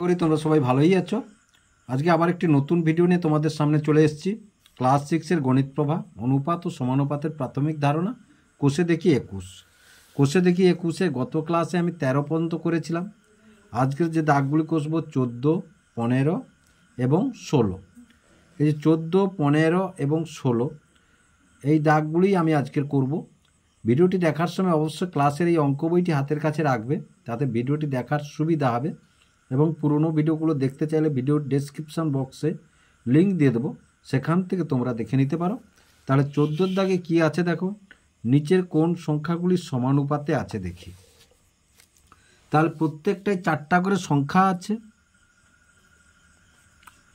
করি তোমরা সবাই ভালোই আছো। আজকে আবার একটি নতুন ভিডিও নিয়ে তোমাদের সামনে চলে এসেছি। ক্লাস 6-এর গণিত প্রভা, অনুপাত ও সমানুপাতের প্রাথমিক ধারণা, কোষে দেখি 21। কোষে দেখি 21-এ গত ক্লাসে আমি 13 পর্যন্ত করেছিলাম। আজকের যে দাগগুলি কষবো 14, 15 এবং 16। এই যে 14, 15 এবং 16 এই দাগগুলি আমি আজকের করব। ভিডিওটি দেখার সময় অবশ্যই ক্লাসের এই অঙ্ক বইটি হাতের কাছে রাখবে, তাতে ভিডিওটি দেখার সুবিধা হবে। এবং পুরনো ভিডিওগুলো দেখতে চাইলে ভিডিওর ডেসক্রিপশন বক্সে লিঙ্ক দিয়ে দেবো, সেখান থেকে তোমরা দেখে নিতে পারো। তাহলে 14 দাগে কি আছে দেখো, নিচের কোন সংখ্যাগুলি সমানুপাতে আছে দেখি। তাহলে প্রত্যেকটাই 4টা করে সংখ্যা আছে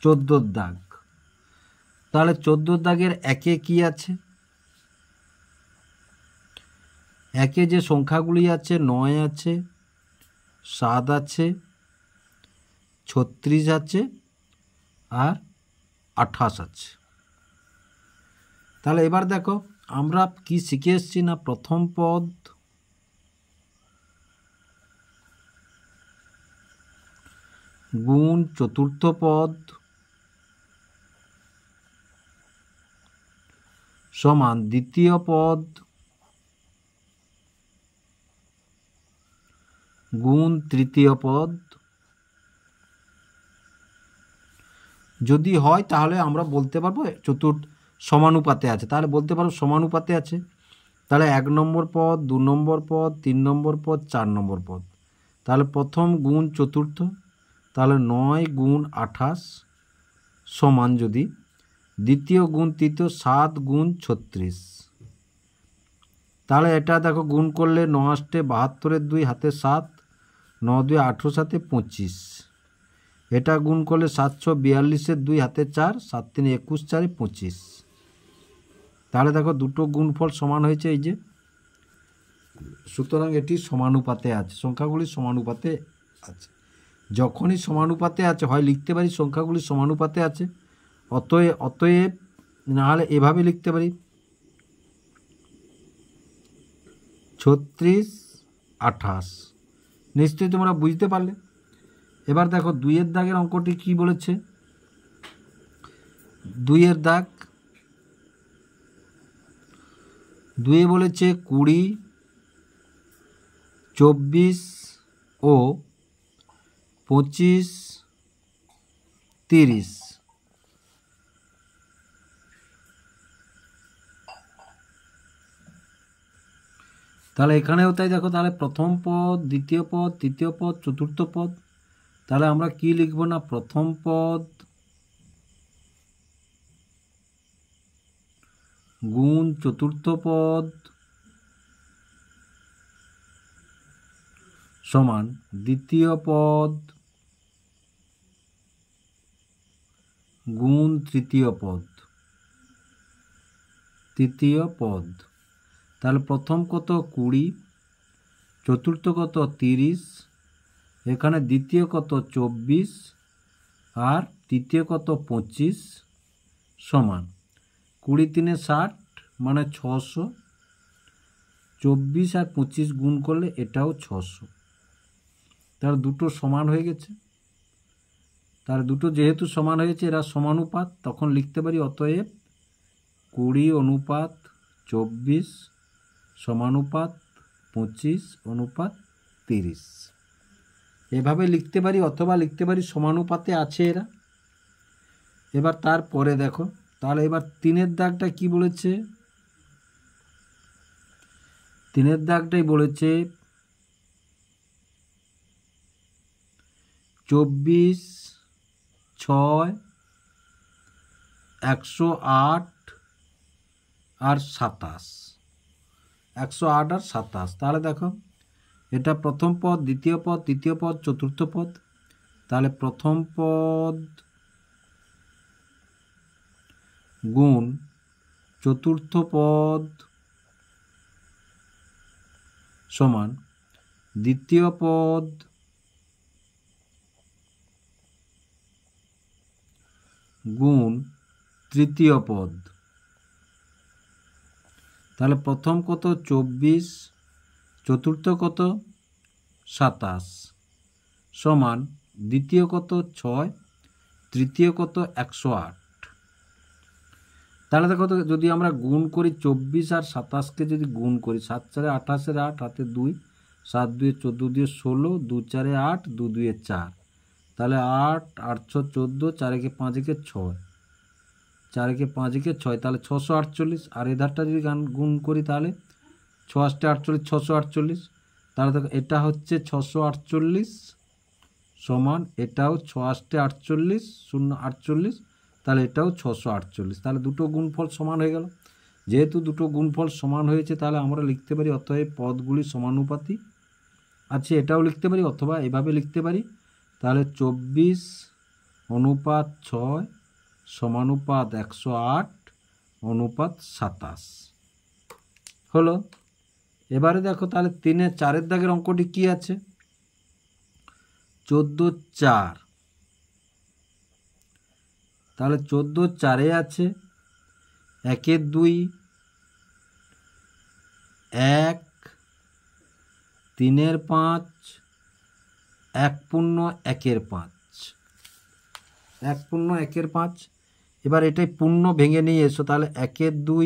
14 দাগ। তাহলে 14 দাগের একে কি আছে? একে যে সংখ্যাগুলি আছে 9 আছে, 7 আছে, 36 আছে আর 28 আছে। তাহলে এবার দেখো আমরা কি শিখে এসেছি না, প্রথম পদ গুণ চতুর্থ পদ সমান দ্বিতীয় পদ গুণ তৃতীয় পদ। যদি হয় তাহলে আমরা বলতে পারবো সমানুপাতে আছে, তাহলে বলতে পারবো সমানুপাতে আছে। তাহলে 1 নম্বর পদ, 2 নম্বর পদ, 3 নম্বর পদ, 4 নম্বর পদ। তাহলে প্রথম গুণ চতুর্থ, তাহলে 9 গুণ 28 সমান যদি দ্বিতীয় গুণ তৃতীয় 7 গুণ 36। তাহলে এটা দেখো গুণ করলে 9 8 72, 2 হাতে 7, 9 2 18, 7 25। এটা গুণ করলে 742, 2 হাতে 4, 7 3 21, 4 25। তাহলে দেখো দুটো গুণফল সমান হয়েছে এই যে। সুতরাং এটি সমানুপাতে আছে, সংখ্যাগুলি সমানুপাতে আছে। যখনই সমানুপাতে আছে হয় লিখতে পারি সংখ্যাগুলি সমানুপাতে আছে, অতএব নাহলে এভাবে লিখতে পারি 36 28। নিশ্চয়ই তোমরা বুঝতে পারলে। এবার দেখো 2-এর দাগের অঙ্কটি কি বলেছে। 2-এর দাগ, 2-এ বলেছে 20, 24 ও 25, 30। তাহলে এখানেও তাই দেখো, তাহলে প্রথম পদ, দ্বিতীয় পদ, তৃতীয় পদ, চতুর্থ পদ। তাহলে আমরা কি লিখব না, প্রথম পদ গুণ চতুর্থ পদ সমান দ্বিতীয় পদ গুণ তৃতীয় পদ। তৃতীয় পদ, তাহলে প্রথম কত 20, চতুর্থ কত 30, এখানে দ্বিতীয় কত 24 আর তৃতীয় কত 25 সমান 20 3 60 মানে 600। 24 আর 25 গুণ করলে এটাও 600। তার দুটো সমান হয়ে গেছে। তার দুটো যেহেতু সমান হয়েছে, এরা সমানুপাত, তখন লিখতে পারি অতএব 20 অনুপাত 24 সমানুপাত 25 অনুপাত 30। এভাবে লিখতে পারি, অথবা লিখতে পারি সমানুপাতে আছে এরা। এবার তারপরে দেখো, তাহলে এবার 3-এর দাগটা কি বলেছে। 3-এর দাগটাই বলেছে 24, 6, 108 আর 27। 108 আর 27। তাহলে দেখো এটা প্রথম পদ, দ্বিতীয় পদ, তৃতীয় পদ, চতুর্থ পদ। তাহলে প্রথম পদ গুণ চতুর্থ পদ সমান দ্বিতীয় পদ গুণ তৃতীয় পদ। তাহলে প্রথম কত 24, চতুর্থ কত 27 সমান দ্বিতীয় কত 6, তৃতীয় কত 108। তাহলে দেখো তো যদি আমরা গুণ করি 24 আর 27কে যদি গুণ করি, 7 4 28 8 হাতে 2, 7 2 14 2 16, 2 4 8, 2 2 4, তাহলে 8 8 6 14, 4 1 5 1 6, 4 1 5 1 6, তাহলে 648। আর এধারটা যদি গুণ করি তাহলে 6 8 48 648। তাহলে দেখো এটা হচ্ছে 648 সমান এটাও 6 8 48 0 48, তাহলে এটাও 648। তাহলে দুটো গুণফল সমান হয়ে গেল। যেহেতু দুটো গুণফল সমান হয়েছে তাহলে আমরা লিখতে পারি অতএব পদগুলি সমানুপাতি আছে। এটাও লিখতে পারি অথবা এভাবে লিখতে পারি। তাহলে 24 অনুপাত 6 সমানুপাত 108 অনুপাত 27 হলো। এবারে দেখো তাহলে 3 4 দাগের অঙ্কটি কি আছে? 14 4, তাহলে 14 4 আছে 1 2 1 3 5 1 পূর্ণ 1 5, 1 পূর্ণ 1 5। এবার এটাই পূর্ণ ভেঙে নিয়ে এসো। তাহলে 1 2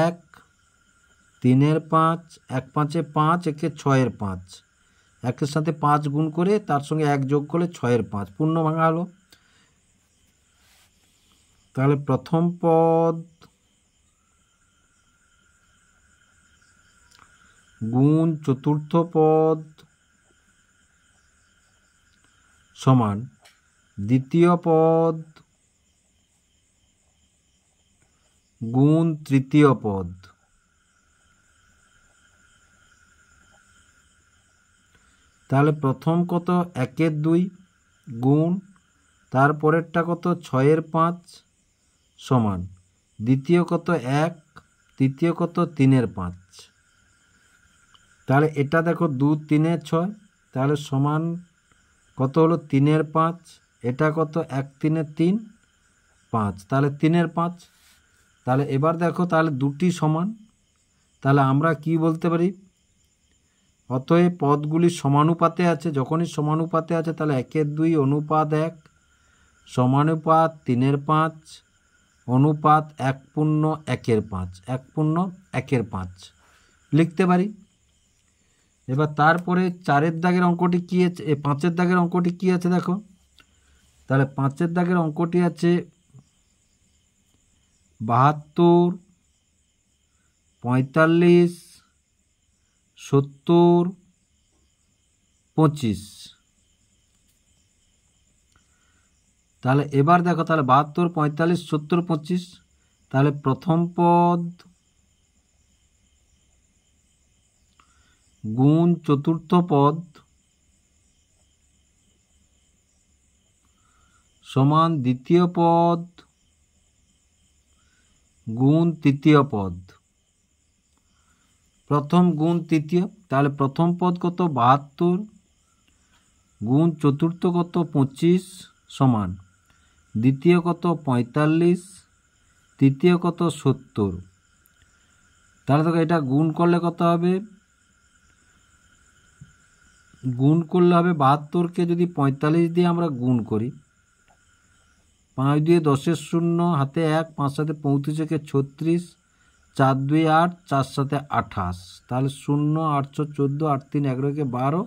1 3 5 1 5 5 1 6 5, 1 সাথে 5 গুণ করে তার সঙ্গে 1 যোগ করলে 6 5, পূর্ণ ভাঙা হলো। তাহলে প্রথম পদ গুণ চতুর্থ পদ সমান দ্বিতীয় পদ গুণ তৃতীয় পদ। তাহলে প্রথম কত 1 2 গুণ তারপরেরটা কত 6 5 সমান দ্বিতীয় কত 1, তৃতীয় কত 3 5। তাহলে এটা দেখো 2 3 6, তাহলে সমান কত হলো 3 5, এটা কত 1 3 3 5, তাহলে 3 5। তাহলে এবার দেখো তাহলে দুটি সমান। তাহলে আমরা কি বলতে পারি? অতএব পদগুলি সমানুপাতে আছে। যখনই সমানুপাতে আছে তাহলে 1 2 অনুপাত 1 সমানুপাত 3 5 অনুপাত 1 পূর্ণ 1 5, 1 পূর্ণ 1 5 লিখতে পারি। এবার তারপরে 4 দাগের অঙ্কটি কি আছে? 5 দাগের অঙ্কটি কি আছে দেখো। তাহলে 5 দাগের অঙ্কটি আছে 72 45 70 25। তাহলে এবার দেখো তাহলে 72 45 70 25, তাহলে প্রথম পদ গুণ চতুর্থ পদ সমান দ্বিতীয় পদ গুণ তৃতীয় পদ। প্রথম গুণ তৃতীয়, তাহলে প্রথম পদ কত 72 গুণ চতুর্থ কত 25 সমান দ্বিতীয় কত 45, তৃতীয় কত 70। তাহলে দেখো এটা গুণ করলে কত হবে? গুণ করলে হবে 72কে যদি 45 দিয়ে আমরা গুণ করি, 5 2 10 0 হাতে 1, 5 7 35 36, 4 2 8, 4 7 28, তাহলে 0 814 8 3 11 12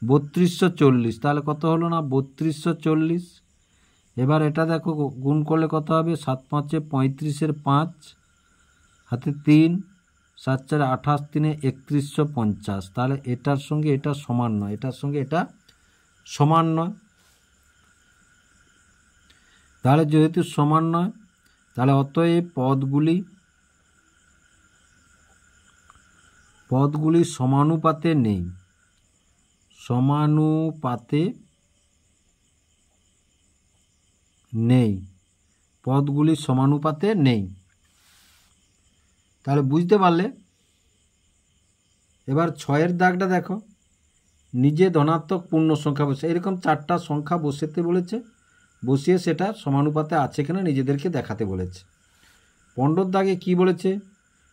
3240। তাহলে কত হলো না 3240। এবার এটা দেখো গুণ করলে কত হবে? 7 5 35 5 হাতে 3, 7 4 28 3 3150। তাহলে এটার সঙ্গে এটা সমান নয়, এটার সঙ্গে এটা সমান নয়। তাহলে যেহেতু সমান নয় তাহলে অতএব পদগুলি সমানুপাতে নেই, সমানুপাতে নেই, পদগুলি সমানুপাতে নেই। তাহলে বুঝতে পারলে। এবার 6 দাগটা দেখো, নিজে ধনাত্মক পূর্ণ সংখ্যা বসে, এরকম 4টা সংখ্যা বসাতে বলেছে, বসিয়ে সেটা সমানুপাতে আছে কিনা নিজেদেরকে দেখাতে বলেছে। 15 দাগে কি বলেছে?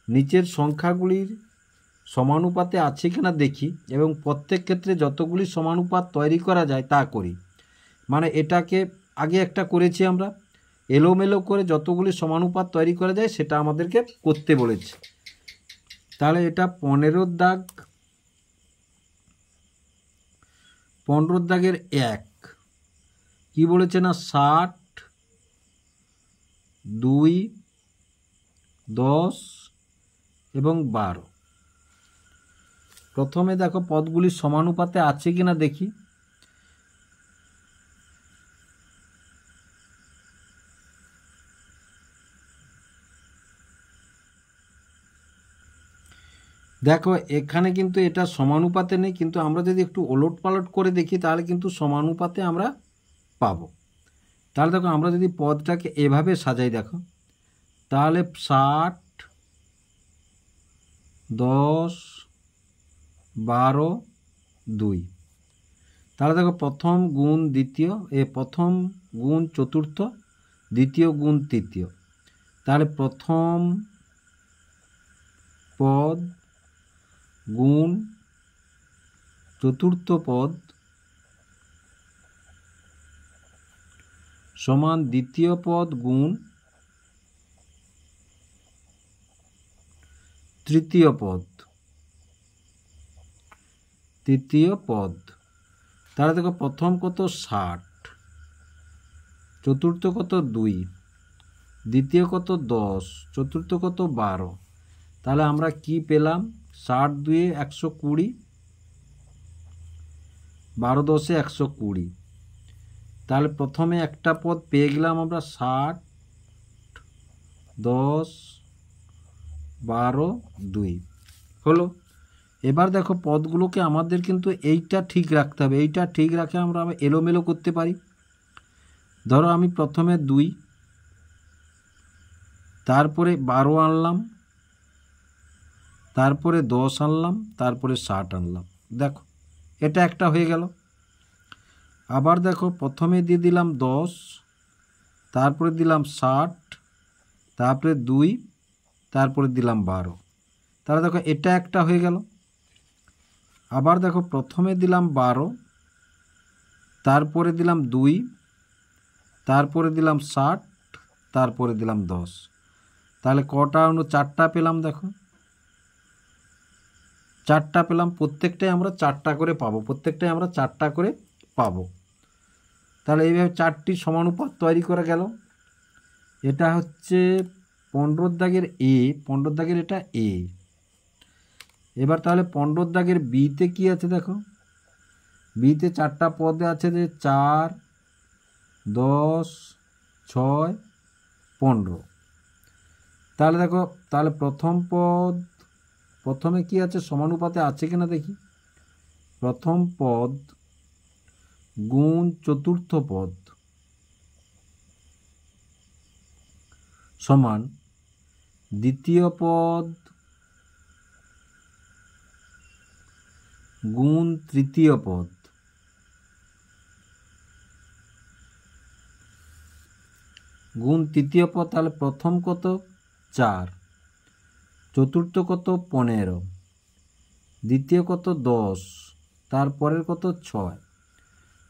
নিচের সংখ্যাগুলির সমানুপাতে আছে কিনা দেখি এবং প্রত্যেক ক্ষেত্রে যতগুলি সমানুপাত তৈরি করা যায় তা করি। মানে এটাকে আগে একটা করেছি আমরা, এলোমেলো করে যতগুলি সমানুপাত তৈরি করা যায় সেটা আমাদেরকে করতে বলেছে। তাহলে এটা 15 দাগ, 15 দাগের 1 কি বলেছে না 60, 2, 10 এবং 12। প্রথমে দেখো পদগুলি সমানুপাতে আছে কিনা দেখি। দেখো এখানে কিন্তু এটা সমানুপাতে নেই, কিন্তু আমরা যদি একটু ওলট পালট করে দেখি তাহলে কিন্তু সমানুপাতে আমরা পাবো। তাহলে দেখো আমরা যদি পদটাকে এভাবে সাজাই, দেখো তাহলে 60, 10, 12, 2। তাহলে দেখো প্রথম গুণ দ্বিতীয়, প্রথম গুণ চতুর্থ, দ্বিতীয় গুণ তৃতীয়। তাহলে প্রথম পদ গুণ চতুর্থ পদ সমান দ্বিতীয় পদ গুণ তৃতীয় পদ, তৃতীয় পদ। তাহলে দেখো প্রথম কত 60, চতুর্থ কত 2, দ্বিতীয় কত 10, চতুর্থ কত 12। তাহলে আমরা কি পেলাম 60 2 120, 12 10 120। তাহলে প্রথমে একটা পদ পেয়ে গেলাম আমরা 60, 10, 12, 2 হলো। এবার দেখো পদগুলোকে আমাদের কিন্তু এইটা ঠিক রাখতে হবে, এইটা ঠিক রাখে আমরা এলোমেলো করতে পারি। ধরো আমি প্রথমে 2, তারপরে 12 আনলাম, তারপরে 10 আনলাম, তারপরে 60 আনলাম। দেখো এটা একটা হয়ে গেল। আবার দেখো প্রথমে দিয়ে দিলাম 10, তারপরে দিলাম 60, তারপরে 2, তারপরে দিলাম 12। তাহলে দেখো এটা একটা হয়ে গেল। আবার দেখো প্রথমে দিলাম 12, তারপরে দিলাম 2, তারপরে দিলাম 60, তারপরে দিলাম 10। তাহলে কটা হলো 4টা পেলাম। দেখো 4টা পেলাম, প্রত্যেকটাই আমরা 4টা করে পাবো, প্রত্যেকটাই আমরা 4টা করে পাবো। তাহলে এইভাবে 4টি সমানুপাত তৈরি করা গেল। এটা হচ্ছে 15 দাগের এ, 15 দাগের এটা এ। এবার তাহলে 15 দাগের বিতে কি আছে দেখো, বিতে 4টা পদে আছে যে 4, 10, 6, 15। তাহলে দেখো তাহলে প্রথম পদ, প্রথমে কি আছে সমানুপাতে আছে কিনা দেখি। প্রথম পদ গুণ চতুর্থ পদ সমান দ্বিতীয় পদ গুণ তৃতীয় পদ, গুণ তৃতীয় পদ। তাহলে প্রথম কত 4, চতুর্থ কত 15, দ্বিতীয় কত 10, তারপরের কত 6।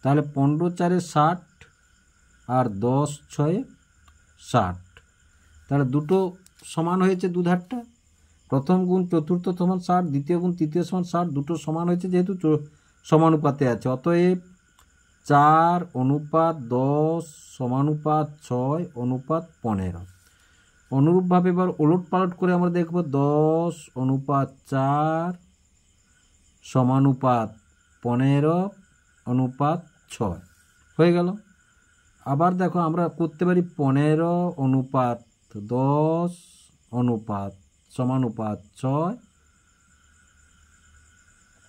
তাহলে 15 4 60 আর 10 6 60। তাহলে দুটো সমান হয়েছে দুধারটা। প্রথম গুণ চতুর্থ সমান 60, দ্বিতীয় গুণ তৃতীয় সমান 60, দুটো সমান হয়েছে যেহেতু সমানুপাতে আছে। অতএব 4 অনুপাত 10 সমানুপাত 6 অনুপাত 15। অনুরূপভাবে এবার ওলট পালট করে আমরা দেখব 10 অনুপাত 4 সমানুপাত 15 অনুপাত 6 হয়ে গেল। আবার দেখো আমরা করতে পারি 15 অনুপাত 10 অনুপাত সমানুপাত 6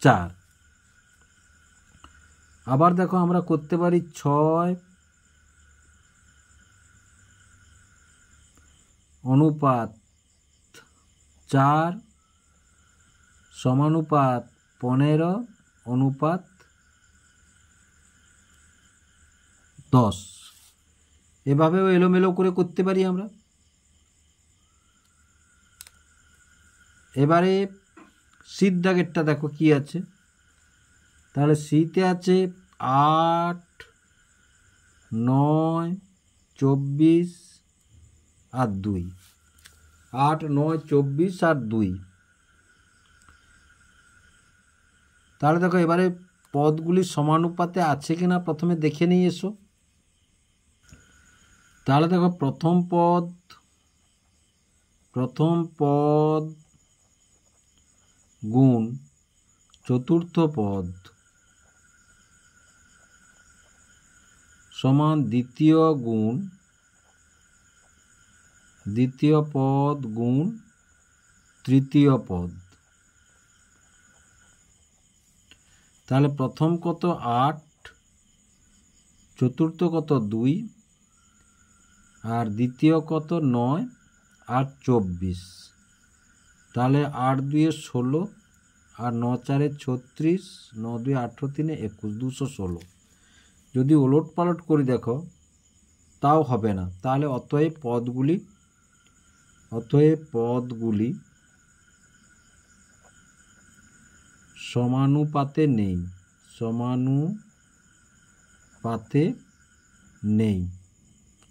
4। আবার দেখো আমরা করতে পারি 6 অনুপাত 4 সমানুপাত 15 অনুপাত 10। এভাবেও এলোমেলো করে করতে পারি আমরা। এবারে সির দাগেরটা দেখো কি আছে, তাহলে সিতে আছে 8, 9, 24 আর 2। 8, 9, 24 আর 2। তাহলে দেখো এবারে পদগুলি সমানুপাতে আছে কিনা প্রথমে দেখে নিয়ে এসো। তাহলে দেখো প্রথম পদ গুণ চতুর্থ পদ সমান দ্বিতীয় পদ গুণ তৃতীয় পদ। তাহলে প্রথম কত 8, চতুর্থ কত 2, আর দ্বিতীয় কত 9 আর 24। তাহলে 8 2 16 আর 9 4 36, 9 2 18 3 21, 216। যদি ওলট পালট করি দেখো তাও হবে না। তাহলে অতএব পদগুলি সমানুপাতে নেই।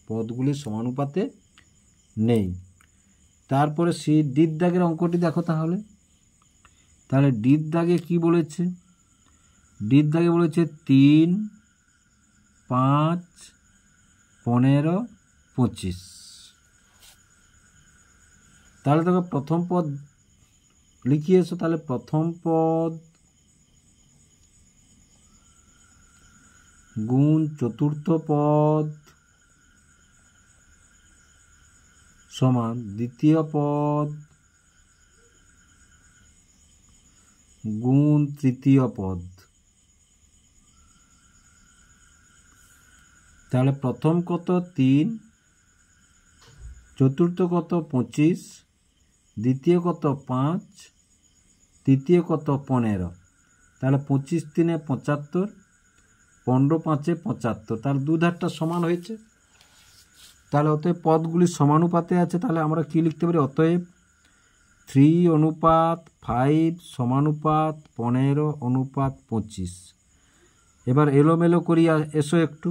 পদগুলি সমানুপাতে নেই। তারপরে ডির দাগের অঙ্কটি দেখো। তাহলে ডির দাগে কি বলেছে? ডির দাগে বলেছে 3, 5, 15, 25। তাহলে দেখো প্রথম পদ লিখিয়ে এসো। তাহলে প্রথম পদ গুণ চতুর্থ পদ সমান দ্বিতীয় পদ গুণ তৃতীয় পদ। তাহলে প্রথম কত 3, চতুর্থ কত 25, দ্বিতীয় কত 5, তৃতীয় কত 15। তাহলে 25 3 75, 15 5 75। তাহলে দু ধারটা সমান হয়েছে। তাহলে অতএব পদগুলি সমানুপাতে আছে। তাহলে আমরা কি লিখতে পারি? অতএব 3:5 সমানুপাত 15:25। এবার এলোমেলো করি এসো একটু।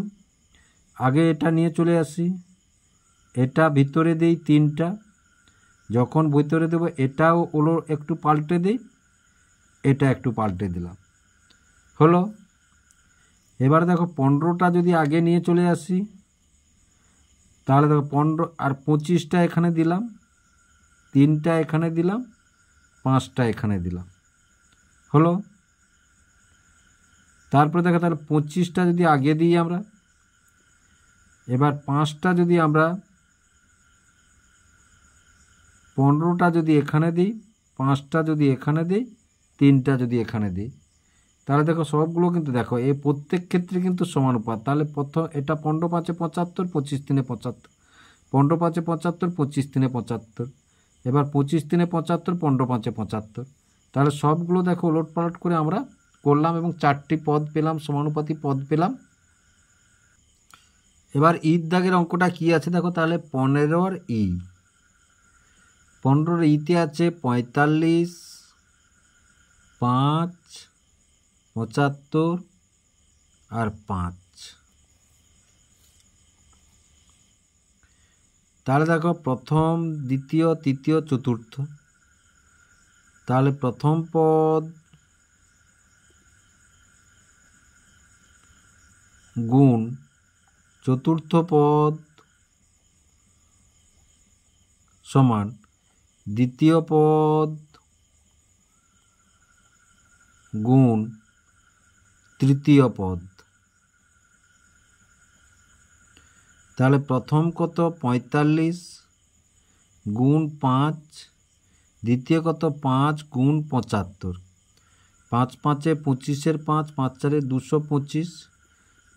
আগে এটা নিয়ে চলে আসি, এটা ভিতরে দেই 3টা, যখন ভিতরে দেব এটাও ওলো একটু পাল্টে দিই, এটা একটু পাল্টে দিলাম, হলো। এবার দেখো 15টা যদি আগে নিয়ে চলে আসি, তাহলে দেখো 15 আর 25টা এখানে দিলাম, 3টা এখানে দিলাম, 5টা এখানে দিলাম, হলো। তারপরে দেখো তাহলে 25টা যদি আগে দিই আমরা, এবার 5টা যদি আমরা 15টা যদি এখানে দিই, 5টা যদি এখানে দিই, 3টা যদি এখানে দিই, তাহলে দেখো সবগুলো কিন্তু দেখো এই প্রত্যেক ক্ষেত্রে কিন্তু সমানুপাত। তাহলে প্রথম এটা 15 5 75, 25 3 75, 15 5 75, 25 3 75, এবার 25 3 75, 15 5 75। তাহলে সবগুলো দেখো ওলট পালট করে আমরা করলাম এবং 4টি পদ পেলাম, সমানুপাতি পদ পেলাম। এবার ইর দাগের অঙ্কটা কি আছে দেখো। তাহলে 15 ই, 15 ইতে আছে 45, 5, 75 আর 5। তাহলে দেখো প্রথম, দ্বিতীয়, তৃতীয়, চতুর্থ। তাহলে প্রথম পদ গুণ চতুর্থ পদ সমান দ্বিতীয় পদ গুণ তৃতীয় পদ। তাহলে প্রথম কত 45 গুণ 5, দ্বিতীয় কত 5 গুণ 75, 5 5 25, 5 5 4 225,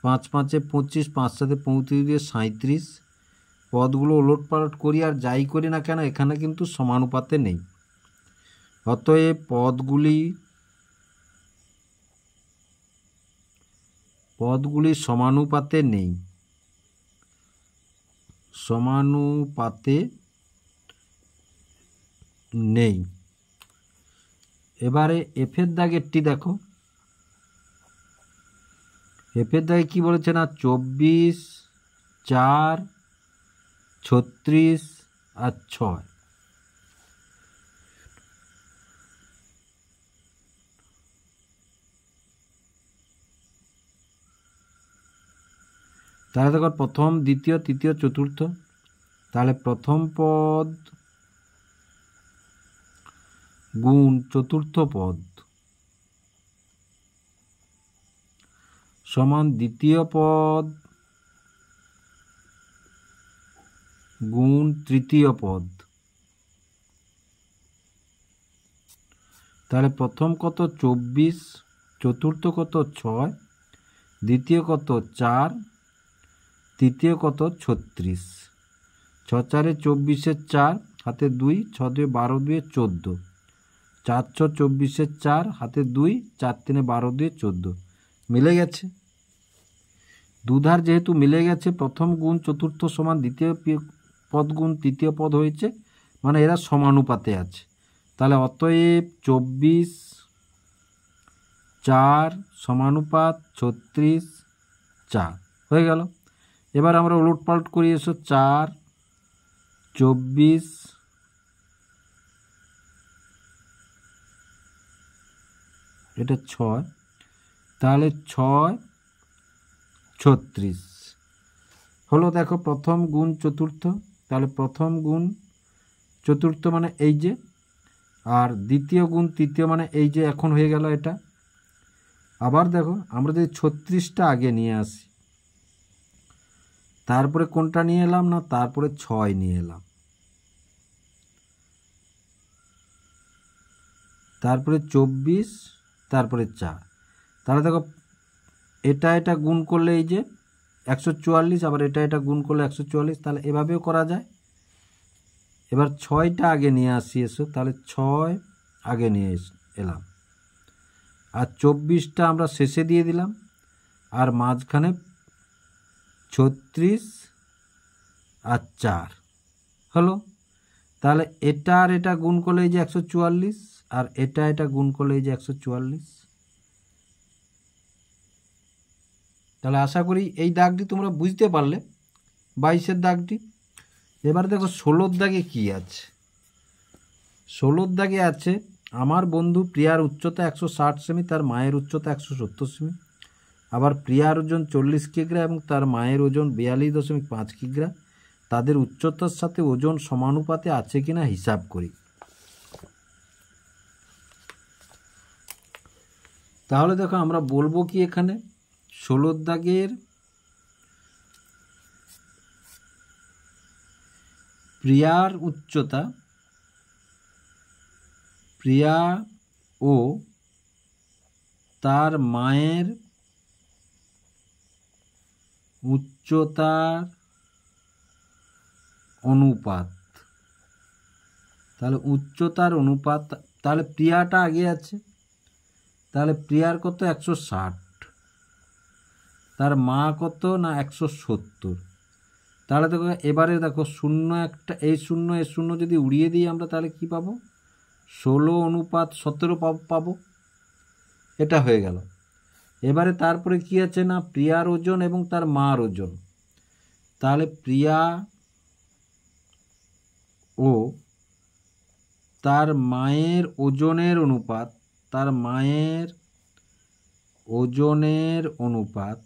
5 5 25, 5 7 35, 37। পদগুলো ওলট পালট করি আর যাই করি না কেন এখানে কিন্তু সমানুপাতে নেই। অতএব পদগুলি সমানুপাতে নেই। এবারে এফের দাগেরটি দেখো, এফের দাগে কী বলেছে না 24, 4, 36 আর 6। তাহলে দেখো প্রথম, দ্বিতীয়, তৃতীয়, চতুর্থ। তাহলে প্রথম পদ গুণ চতুর্থ পদ সমান দ্বিতীয় পদ গুণ তৃতীয় পদ। তাহলে প্রথম কত 24, চতুর্থ কত 6, দ্বিতীয় কত 4, তৃতীয় কত 36। 6 4 24, 4 হাতে 2, 6 2 12, 2 14, 4 6 24, 4 হাতে 2, 4 3 12, 2 14। মিলে গেছে, দুধার যেহেতু মিলে গেছে, প্রথম গুণ চতুর্থ সমান দ্বিতীয় পদ গুণ তৃতীয় পদ হয়েছে, মানে এরা সমানুপাতে আছে। তাহলে অতএব 24, 4 সমানুপাত 36, 4 হয়ে গেল। এবার আমরা উলটপালট করি, এসো 4, 24, এটা 6, তাহলে 6, 36 হলো। দেখো প্রথম গুণ চতুর্থ, তাহলে প্রথম গুণ চতুর্থ মানে এই যে, আর দ্বিতীয় গুণ তৃতীয় মানে এই যে, এখন হয়ে গেল এটা। আবার দেখো আমরা যদি 36টা আগে নিয়ে আসি, তারপরে কোনটা নিয়ে এলাম না, তারপরে 6 নিয়ে এলাম, তারপরে 24, তারপরে 4। তাহলে দেখো এটা গুণ করলে এই যে 144, আবার এটা গুণ করলে 144, তাহলে এভাবেও করা যায়। এবার 6টা আগে নিয়ে আসি, এসো, তাহলে 6 আগে নিয়ে এলাম, আর 24টা আমরা শেষে দিয়ে দিলাম, আর মাঝখানে 36 আর 4 হলো। তাহলে এটা আর এটা গুণ করলে এই যে 144, আর এটা গুণ করলে এই যে 144। তাহলে আশা করি এই দাগটি তোমরা বুঝতে পারলে, 22-এর দাগটি। এবার দেখো 16-র দাগে কি আছে। 16-র দাগে আছে, আমার বন্ধু প্রিয়ার উচ্চতা 160 সেমি, তার মায়ের উচ্চতা 170 সেমি। আবার প্রিয়ার ওজন 40 কিগ্রা এবং তার মায়ের ওজন 42.5 কিগ্রা। তাদের উচ্চতার সাথে ওজন সমানুপাতে আছে কিনা হিসাব করি। তাহলে দেখো আমরা বলবো কি, এখানে 16-র দাগের প্রিয়ার উচ্চতা, প্রিয়া ও তার মায়ের উচ্চতার অনুপাত। তাহলে উচ্চতার অনুপাত, তাহলে প্রিয়াটা আগে আছে, তাহলে প্রিয়ার কত 160, তার মা কত না 170। তাহলে দেখো এবারে দেখো 0 একটা, এই 0 এর 0 যদি উড়িয়ে দিই আমরা, তাহলে কি পাবো 16:17 পাবো। এটা হয়ে গেল। এবারে তারপরে কি আছে না, প্রিয়ার ওজন এবং তার মার ওজন। তাহলে প্রিয়া ও তার মায়ের ওজনের অনুপাত, তার মায়ের ওজনের অনুপাত,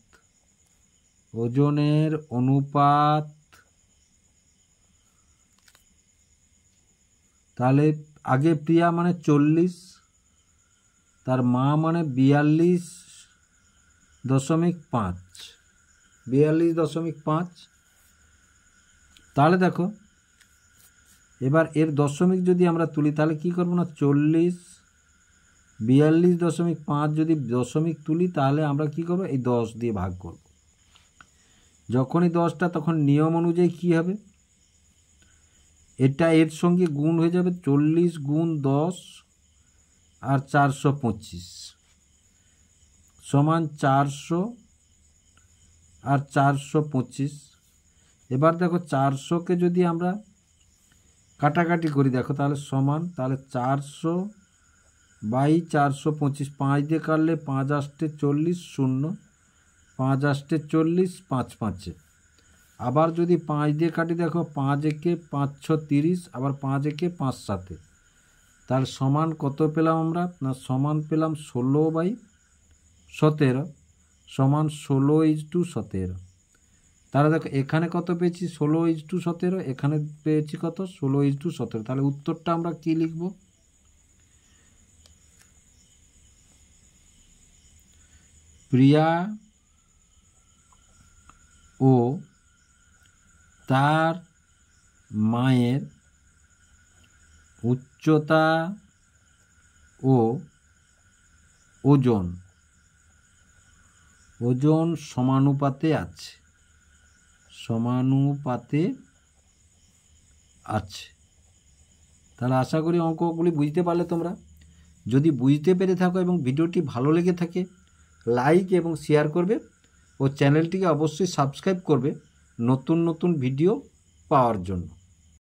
তাহলে আগে প্রিয়া মানে 40, তার মা মানে 42.5। তাহলে দেখো এবার এর দশমিক যদি আমরা তুলি, তাহলে কি করব না, 40, 42.5 যদি দশমিক তুলি, তাহলে আমরা কি করব, এই 10 দিয়ে ভাগ করব। যখনই 10টা, তখন নিয়ম অনুযায়ী কি হবে, এটা এর সঙ্গে গুণ হয়ে যাবে, 40 গুণ 10 আর 425 সমান 400 আর 425। এবার দেখো 400কে যদি আমরা কাটাকাটি করি, দেখো তাহলে সমান, তাহলে 400 বাই 425, 5 দিয়ে কাটলে 5 আষ্টে 40, 0, 5 আষ্টে 40, 5 5। আবার যদি 5 দিয়ে কাটি, দেখো 5 একে 5 6 30, আবার 5 একে 5 7, তার সমান কত পেলাম আমরা? না সমান পেলাম 16/17 সমান 16:17। তাহলে দেখো এখানে কত পেয়েছি? 16:17, এখানে পেয়েছি কত? 16:17। তাহলে উত্তরটা আমরা কি লিখব? প্রিয়া ও তার মায়ের উচ্চতা ও ওজন সমানুপাতে আছে। তাহলে আশা করি অঙ্কগুলি বুঝতে পারলে তোমরা। যদি বুঝতে পেরে থাকো এবং ভিডিওটি ভালো লেগে থাকে, লাইক এবং শেয়ার করবে ও চ্যানেলটিকে অবশ্যই সাবস্ক্রাইব করবে নতুন নতুন ভিডিও পাওয়ার জন্য।